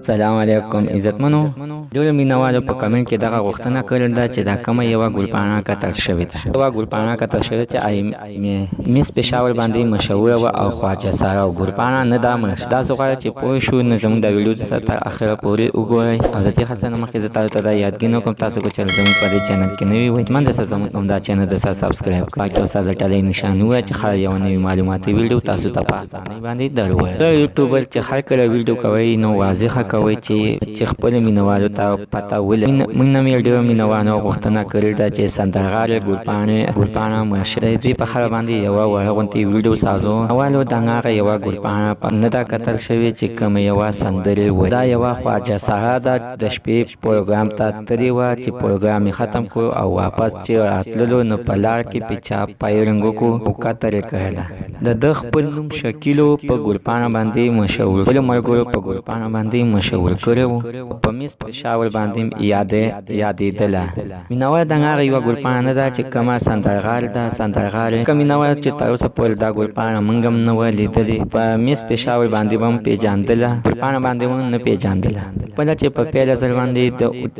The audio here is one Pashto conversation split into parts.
سلام علیکم عزتمنو. ډېر مینوالو په کمنټ کې دغه غوښتنه کړې ده چې دا کومه یوه ګلپاڼه قتل شوې ده. یوه ګلپاڼه قتل شوې چې مس پېښور باندې مشهوره وه او خواجه ساره ګلپاڼه نه ده مړه شوې. تاسو غواړئ چې پوه شو نو زموږ د ویډیو څخه تر اخره پورې وګورئ او د دې هڅه نه مخکې زه تاسو ته دا یادګي کوم تاسو که چېرې زموږ په دې چینل کې نوي وئ من درسره زموږ همدا چینل درسره سبسکرایب کړئ او سره د ټلۍ نښان ووایه چې هر یوه نوي معلوماتي ویډیو تاسو ته په اسانۍ باندې در ووایه. زه یوټیوبر چې هر کله ویډیو کوئ نو واضحه کوئ چې خپلو مینوالو ته پته ولري. موږ نه مې ډېرو مینوالو غوښتنه کړې ده چې سندرغاړې ګلپاڼه مړه شوې. د دې په اړه باندې یوه وړه غوندې ویډیو سازو. اولو د هغه یوه ګلپاڼه نه ده قتل شوې چې کومه یوه سندرې وایي. دا یوه خواجه ساره ده. د شپې پروګرام ته تللې وه چې پروګرام یې ختم کړو او واپس چې راتللو نو په لار کې پیچا پایرنګ وکړو او قتل یې کړله. د ده خپل نوم شکیلو په ګلپاڼه باندې مشهور خپلو ملګرو په ګلپاڼه باندې مشهور کړی و. په مس پېښور باندې یادېدله. مینوال د هغه یوه ګلپاڼه نه ده چې کومه سندرغاړې که مینوال چې تر اوسه پورې دا ګلپاڼه موږ هم نه وه لیدلې. په مس پېښور باندې به هم پېژندله، ګلپاڼه باندې هم نه پېژندله. کله چې په پیله ځل باندې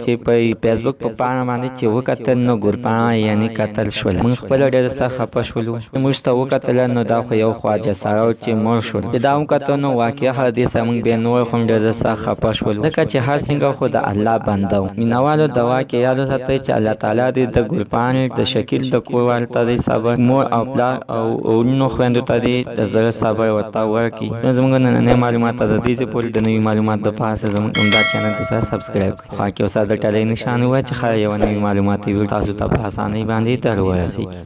چې په فیسبوک په پاڼه باندې چې وکتل نو ګلپاڼه یعنې قتل شوله. موږ خپله ډېر سخت خفه شولو. موږ ته وکتله نو دا خو یو خواجه ساره چې مړ شول. چې دا وکتل نو واقعه حدیث موږ بیا نور هم ډېر سخت خفه شولو ځکه چې هر څنګه خو د الله بنده و. مینوالو د واقعې یاد وساتئ چې الله تعالی دې د ګلپاڼې د شکیل د کور والو ته دې صبر، مور او پلار او وروڼو خویندو ته دې د زړه صبر ورته ورکړي. نو زموږ نننۍ معلومات ته د دې ځای پورې د نوي معلوماتو دپاره زموږ همدا چینل ته سره سبسکرایب کړئ. خوا کې ورسره د ټلۍ نښان ووایه چې هر یوه نوي معلوماتي ویډیو تاسو ته په اسانۍ باندې در ورسېږي.